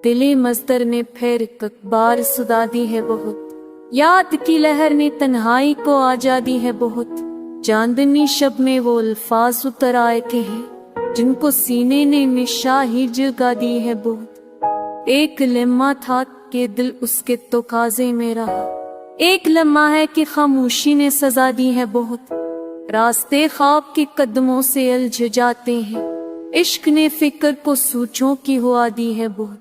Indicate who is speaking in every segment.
Speaker 1: दिले मजदर ने फिर एक बार सुधा दी है बहुत, याद की लहर ने तन्हाई को आजादी है बहुत। चांदनी शब में वो अल्फाज उतर आए थे हैं जिनको सीने ने निशाही जगा दी है बहुत। एक लम्हा था कि दिल उसके तो काजे में रहा, एक लम्हा है कि खामोशी ने सजा दी है बहुत। रास्ते ख्वाब के कदमों से उलझ जाते हैं, इश्क ने फिक्र को सूचों की हुआ दी है बहुत।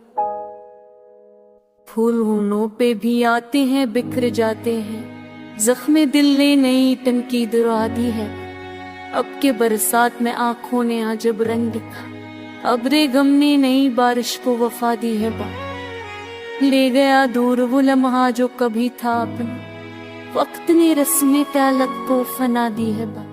Speaker 1: फूल होनों पे भी आते हैं बिखर जाते हैं, जख्मे दिल ने नई तनकीद उड़ा दी है। अब के बरसात में आंखों ने अजब रंग दिखा, अब्रे गम ने नई बारिश को वफा दी है बा। ले गया दूर वो लम्हा जो कभी था अपना, वक्त ने रस्में ताल्लुक को फना दी है बा।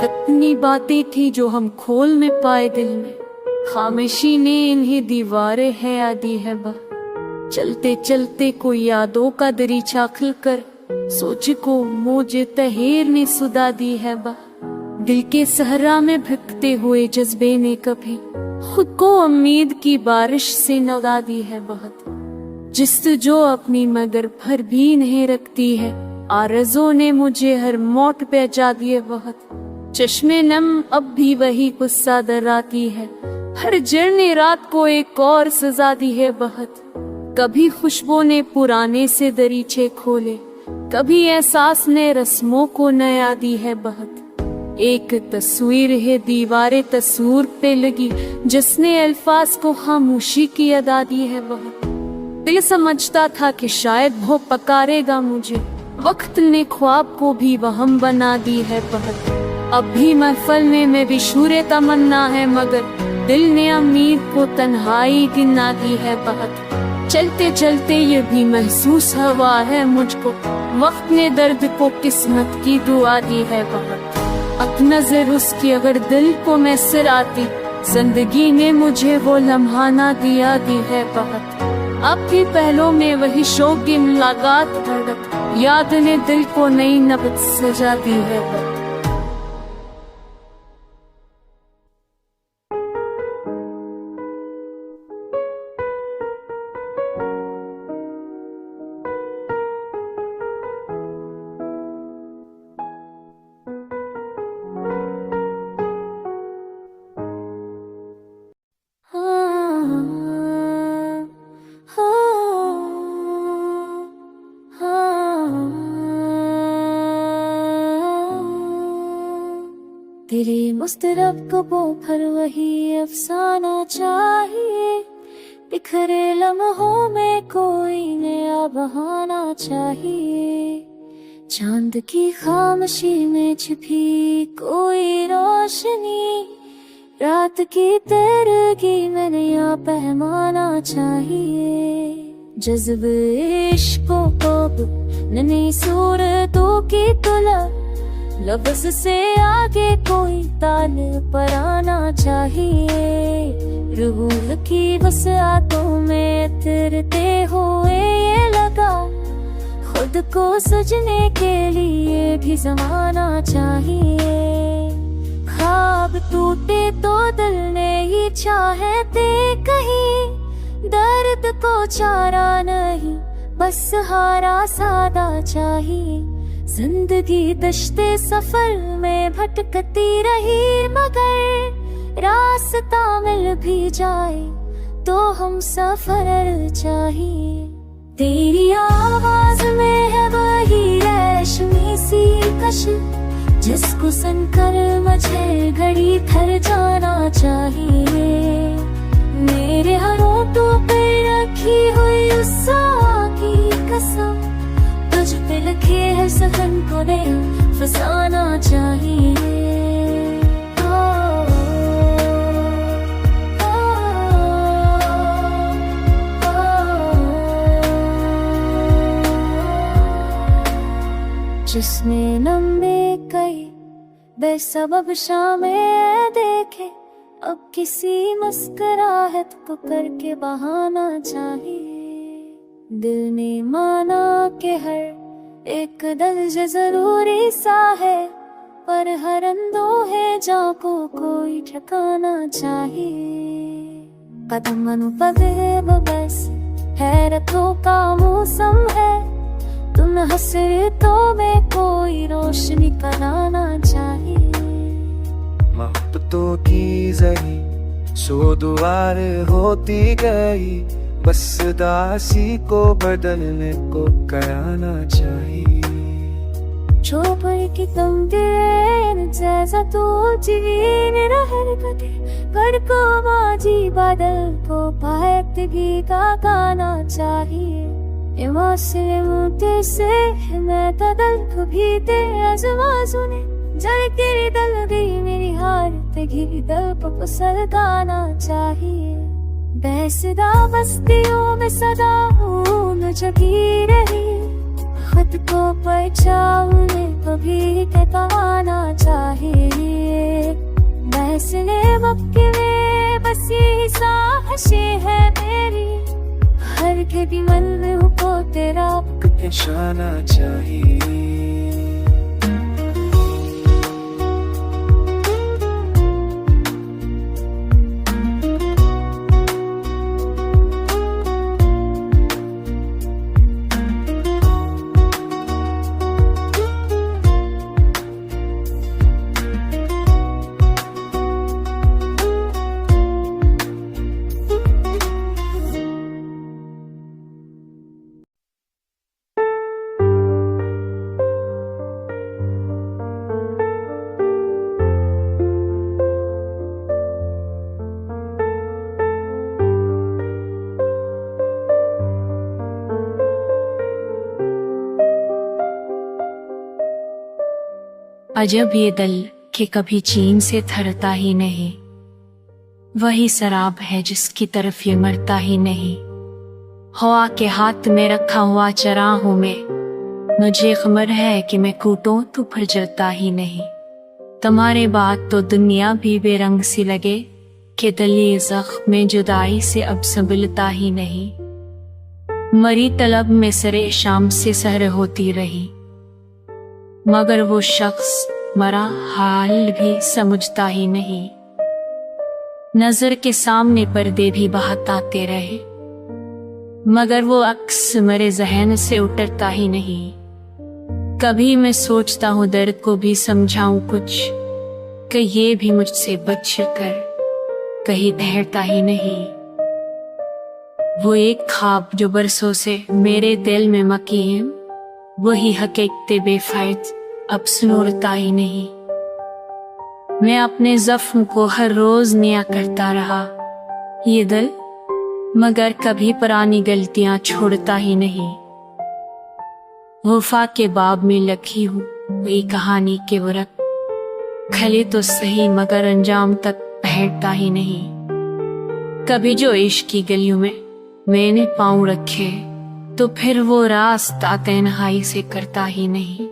Speaker 1: कितनी बातें थी जो हम खोल में पाए दिल में, खामोशी ने इन्हें दीवारें है आदि है बा। चलते चलते कोई यादों का दरीचा खुलकर, सोच को मोजे तहेर ने सुधा दी है बा। दिल के सहरा में भिगते हुए जज्बे ने कभी खुद को उम्मीद की बारिश से नगा दी है बहुत। जिस्तजो अपनी मगर भर भी नहीं रखती है, आरज़ों ने मुझे हर मौत पे जा दिए बहुत। चश्मे नम अब भी वही गुस्सा डराती है, हर जरने रात को एक और सजा दी है बहुत। कभी खुशबू ने पुराने से दरीचे खोले, कभी एहसास ने रस्मों को नया दी है बहुत। एक तस्वीर है दीवारे तस्वीर पे लगी, जिसने अल्फाज को खामोशी की अदा दी है बहुत। दिल समझता था कि शायद वो पकारेगा मुझे, वक्त ने ख्वाब को भी वहम बना दी है बहुत। अब भी महफल में मैं भी शूरे तमन्ना है, मगर दिल ने उम्मीद को तन्हाई गिना दी है बहुत। चलते चलते ये भी महसूस हुआ है मुझको, वक्त ने दर्द को किस्मत की दुआ दी है बहुत। अब नजर उसकी अगर दिल को मैसर आती, जिंदगी ने मुझे वो लम्हा ना दिया दी है बहुत। अब भी पहलों में वही शौक की मुलाकात धड़क, याद ने दिल को नई नब्ज सजा दी है बहुत। तेरे मुस्तरब कबों पर वही अफसाना चाहिए, बिखरे लम्हों में कोई नया बहाना चाहिए। चांद की खामोशी में छिपी कोई रोशनी, रात की तरगी में नया पैमाना चाहिए। जज्बे इश्क़ों को नई सूरतों की तुलना, लफ्ज़ से आगे कोई ताल पर आना चाहिए। रूह की वसअतों में उतरते हुए ये लगा, खुद को सजने के लिए भी ज़माना चाहिए। ख्वाब टूटे तो दिल ने ही चाहते कहीं, दर्द को चारा नहीं बस सहारा सादा चाहिए। जिंदगी दश्ते सफर में भटकती रही, मगर रास्ता मिल भी जाए तो हम सफर चाहिए। तेरी आवाज में है वही रेशमी सी कश, जिसको सुनकर मुझे घड़ी ठहर जाना चाहिए। मेरे होठों पे रखी हुई उस की कसम, तुझ पे लिखे है सफन को नहीं फसाना चाहिए। जिसने लंबे कई बेसबब शामें देखे, अब किसी मुस्कुराहट को करके बहाना चाहिए। दिल ने माना कि हर एक दर्ज जरूरी सा है, पर हर अंदोहे जां को कोई ठिकाना चाहिए। कदम अनुपद है वो बस हैरतों का मौसम है, तुम हसरतों में कोई रोशनी कराना चाहिए।
Speaker 2: मोहब्बतों की जही सो दुआर होती गई, बस दासी को बदलने को कराना चाहिए।
Speaker 1: चोपड़ की तुम दिल जैसा तो जीन रहर कटे, कर को बाजी बादल को पायतगी का गाना चाहिए। से मैं तदल को भी ते आज़माज़ू ने जल तेरी दल गई मेरी हालत घिरी दल को पसल गाना चाहिए। बैसदा बस्तियों में सदा ऊन जगी रही, खुद को पहचानने को भी ठिकाना चाहिए। बैसले वक्त में बस यही साहशें है मेरी, हर घड़ी मन में को तेरा
Speaker 2: निशाना चाहिए।
Speaker 1: अजब ये दिल कि कभी चीन से थरता ही नहीं, वही शराब है जिसकी तरफ ये मरता ही नहीं। हवा के हाथ में रखा हुआ चरा हूँ मैं, मुझे खबर है कि मैं कूटूं तो फिर जलता ही नहीं। तुम्हारे बाद तो दुनिया भी बेरंग सी लगे कि दिल ये जख्म में जुदाई से अब संभलता ही नहीं। मरी तलब में सरे शाम से सहर होती रही, मगर वो शख्स मरा हाल भी समझता ही नहीं। नजर के सामने पर्दे भी बहताते रहे, मगर वो अक्स मेरे जहन से उतरता ही नहीं। कभी मैं सोचता हूँ दर्द को भी समझाऊं कुछ, कि ये भी मुझसे बच कर कहीं ठहरता ही नहीं। वो एक ख्वाब जो बरसों से मेरे दिल में मकी है, वही हकीकत बेफायद अब सुनोरता ही नहीं। मैं अपने जख्म को हर रोज नया करता रहा ये दिल, मगर कभी पुरानी गलतियां छोड़ता ही नहीं। वफा के बाब में लखी हूँ वही कहानी के वरक, खले तो सही मगर अंजाम तक बैठता ही नहीं। कभी जो इश्क की गलियों में मैंने पाँव रखे, तो फिर वो रास्ता तन्हाई से करता ही नहीं।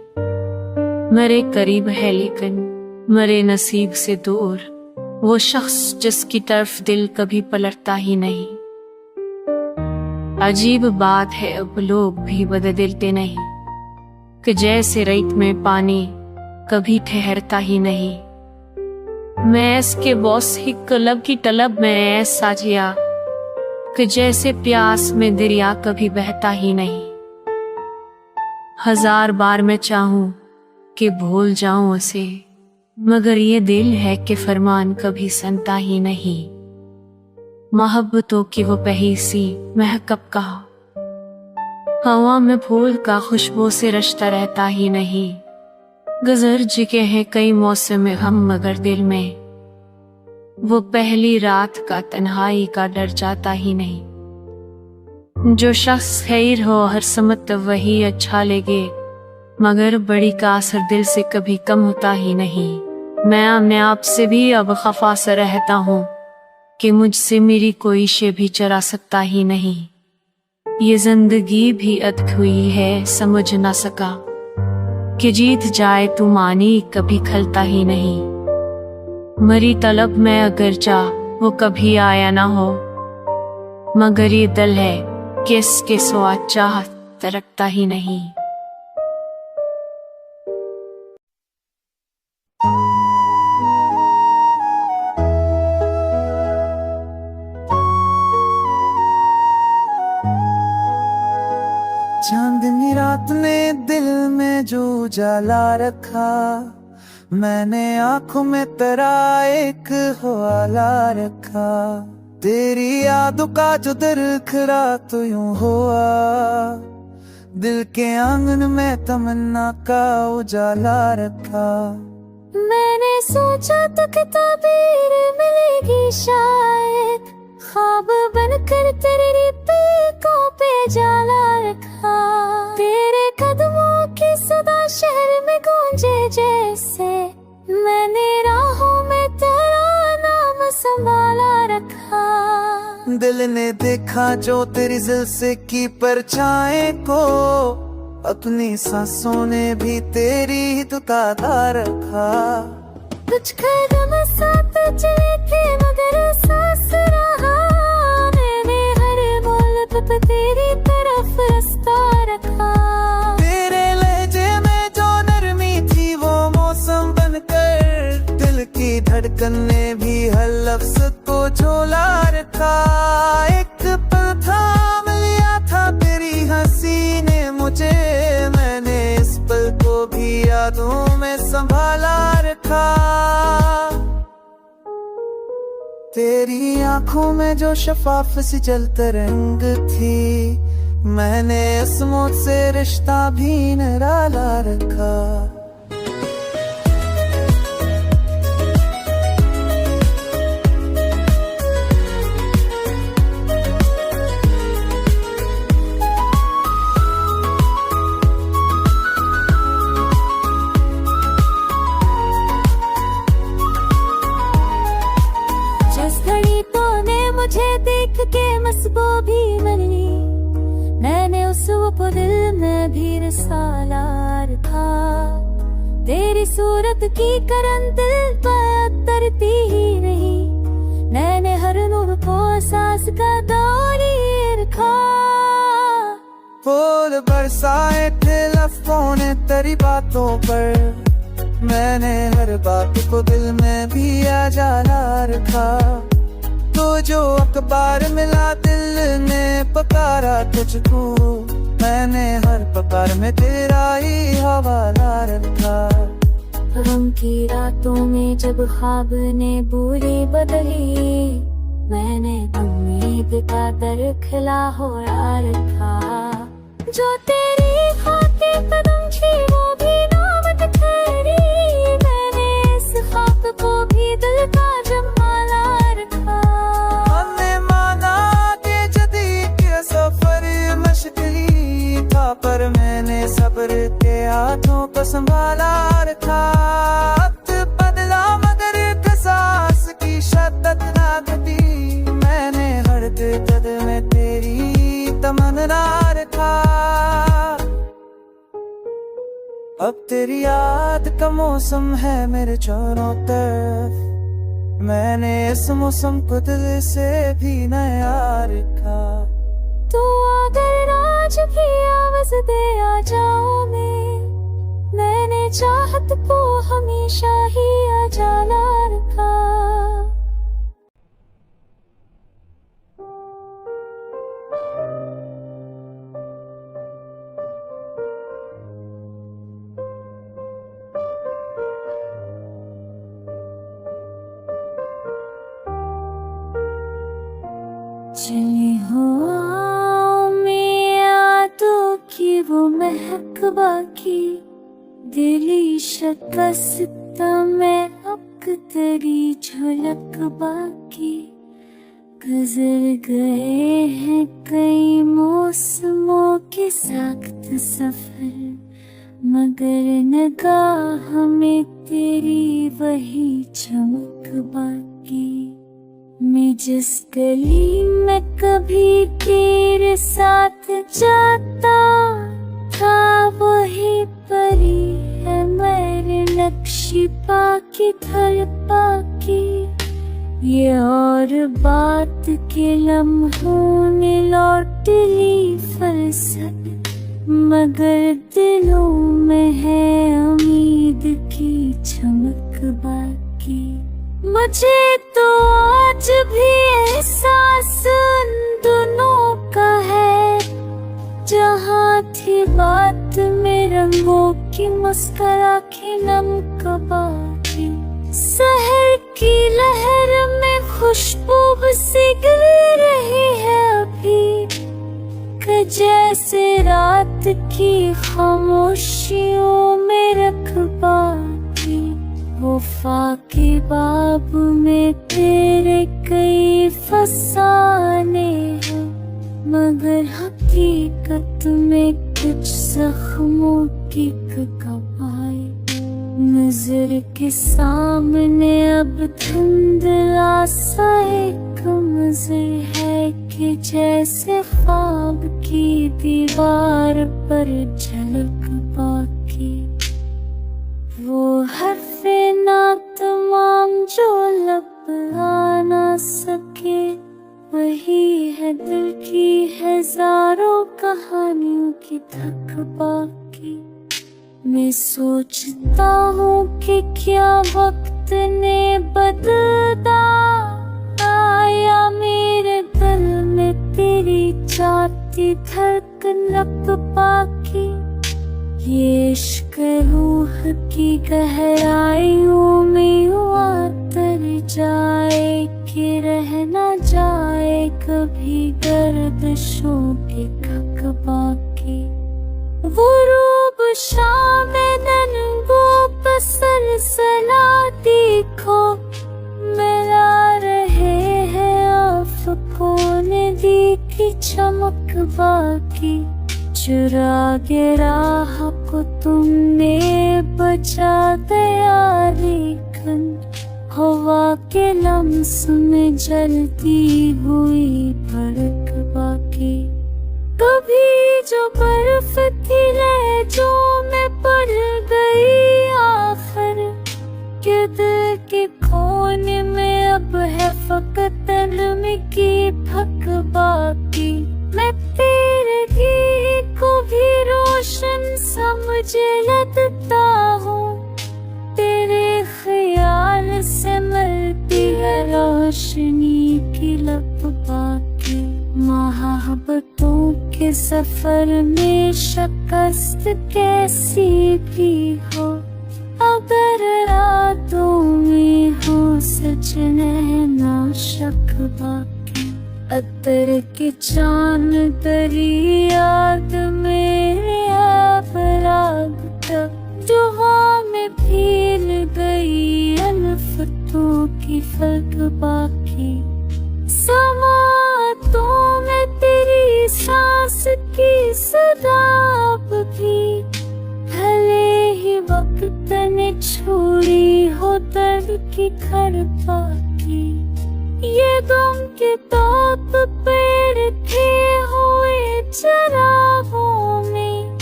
Speaker 1: मेरे करीब है लेकिन मेरे नसीब से दूर, वो शख्स जिसकी तरफ दिल कभी पलटता ही नहीं। अजीब बात है अब लोग भी बदलते नहीं, कि जैसे रेत में पानी कभी ठहरता ही नहीं। मैं इसके बॉस ही क्लब की तलब में ऐसा जिया, कि जैसे प्यास में दरिया कभी बहता ही नहीं। हजार बार मैं चाहूं कि भूल जाऊं उसे, मगर ये दिल है कि फरमान कभी सुनता ही नहीं। मोहब्बतों की वो पही सी महकब का हवा में फूल का खुशबू से रिश्ता रहता ही नहीं। गुजर चुके हैं कई मौसम हम, मगर दिल में वो पहली रात का तन्हाई का डर जाता ही नहीं। जो शख्स खैर हो हर समत वही अच्छा लगे, मगर बड़ी का असर दिल से कभी कम होता ही नहीं। मैं अपने आप से भी अब खफा सा रहता हूँ कि मुझसे मेरी कोई शे भी चरा सकता ही नहीं। ये जिंदगी भी अटक हुई है समझ ना सका, कि जीत जाए तू मानी कभी खलता ही नहीं। मरी तलब में अगर चाह वो कभी आया ना हो, मगर ये दिल है किस स्वाद चाह तरकता ही नहीं।
Speaker 2: चांदनी रात ने दिल में जो उजाला रखा, मैंने आंखों में तेरा एक हवाला रखा। तेरी यादों का जो दरखरा तो यूं हुआ, दिल के आंगन में तमन्ना का उजाला रखा।
Speaker 1: मैंने सोचा तो ताबीर मिलेगी शायद, ख्वाब बनकर तेरी पीकों पे जाला रखा। तेरे कदमों की सदा शहर में गूंजे जैसे, मैंने राहों में तेरा नाम संभाला रखा।
Speaker 2: दिल ने देखा जो तेरी जिल्से की परछाएं को, अपनी सांसों ने भी तेरी ही दुकाता रखा।
Speaker 1: कुछ कदम साथ चले थे मगर सांस रहा, मैंने हर बोल पे तेरी तरफ रास्ता रखा।
Speaker 2: तेरे लहजे में जो नरमी थी वो मौसम बनकर, दिल की धड़कन ने भी हर लफ्ज को झोला रखा। एक पल थाम लिया था तेरी हंसी ने मुझे, मैंने इस पल को भी यादों में संभाला रखा। तेरी आंखों में जो शफाफ सी जल तरंग थी, मैंने इस मौत से रिश्ता भी निराला रखा।
Speaker 1: के मस्बो भी मनी, मैंने उस वो दिल में भी रसाला रखा। तेरी सूरत की करन दिल पर उतरती ही नहीं, मैंने हर नूर को सांस का दौरी रखा।
Speaker 2: फूल बरसाए थे लफ्ज़ों ने तेरी बातों पर, मैंने हर बात को दिल में भी आजाला रखा। तो जो अखबार मिला दिल ने पकारा तुझको, मैंने हर पकार में तेरा ही हवाला रखा।
Speaker 1: गम की रातों में जब ख्वाब ने बुरी बदली, मैंने उम्मीद का दर खिला हो रखा। जो तेरी खातिर कदम थी वो भी नामत ठहरी, मैंने इस ख्वाब को भी दिल का जमाला रखा।
Speaker 2: पर मैंने सब्र के हाथों को संभाला रखा। वक्त बदला मगर कसास की शद्दत ना घटी, मैंने हर दर्द में तेरी तमन्ना रखा। अब तेरी याद का मौसम है मेरे चारों तरफ, मैंने इस मौसम को दिल से भी नया रखा।
Speaker 1: तो अगर आज भी आवाज दे आ जाओ मैंने चाहत को हमेशा ही उजाला रखा। चली हो वो महक बाकी, दिली शिकस्त में अब तेरी झलक बाकी। गुजर गए हैं कई मौसमों के साथ सफर, मगर निगाह में तेरी वही चमक बाकी। मैं जिस गली में कभी तेरे साथ जाता था, वही परी है मेरे नक्शी पाकी थल पाकी। की। ये और बात के लम्हों ने लौट ली फुर्सत, मगर दिलों में है उम्मीद की चमक बाकी। मुझे तो आज भी एहसास उन दोनों का है, जहाँ थी बात में रंगों की मुस्कुरा के नमक बाकी। शहर की लहर में खुशबू सी गिर रही है अभी, कि जैसे रात की खामोशियों में रखबाती। वफा के बाब में तेरे कई फसाने हैं, मगर हकीकत में कुछ जख्मों की कबाई। नजर के सामने अब धुंधला सा एक मंजर है, कि जैसे ख्वाब की दीवार पर झलक बाकी। वो हर्फे ना तमाम जो लब आ ना सके, वही है दिल की हजारों कहानियों की थक बाकी। मैं सोचता हूँ कि क्या वक्त ने बदला आया मेरे दिल में तेरी चाहती धड़कन रख बाकी। ये इश्क रूह की गहराइयों में हुआ तर जाए, कि रह न जाए कभी गर्दिशों के खक बाकी। वो रूब शाम नन्गों पसर सला देखो, मिला रहे हैं आफकों ने दी की चमक बाकी। चुरा के राह को तुमने बचा दिया, लेकिन हवा के लम्स में जलती हुई भड़क बाकी। कभी जो बर्फ थी लहजों में पड़ गई आखिर, के दिल के कोने में अब है फकत नमी की फक बाकी। मैं तेरे घी को भी रोशन समझ लगता हूँ, तेरे ख्याल से मिलती है रोशनी की लप बाकी। मोहब्बतों के सफर में शिकस्त कैसी भी हो, अगर रातों में हो सजने ना शक बाकी। अतर की चांद तेरी याद मेरे अपराध तक, दुआ में भील गई अनफतों की फर्क बाकी। समातों में तेरी सांस की सदाब भी, भले ही वक्त ने छोड़ी हो दर्द की घर बाकी। ये गम के ताप पेड़ थे हुए चरागों में,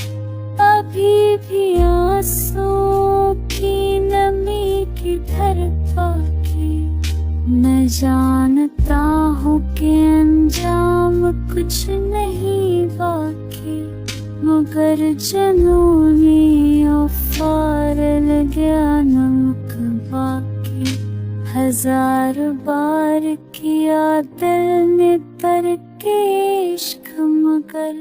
Speaker 1: अभी भी आंसुओं की नमी की धर बाकी। मैं जानता हूँ कि अंजाम कुछ नहीं बाकी, मगर जुनूनी औफार लग गया नमक बाकी। हजार बार किया दिल ने तरक इश्क, मगर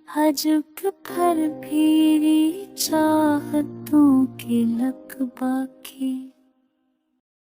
Speaker 1: हजक भर फिरी चाहतों की लक बाकी।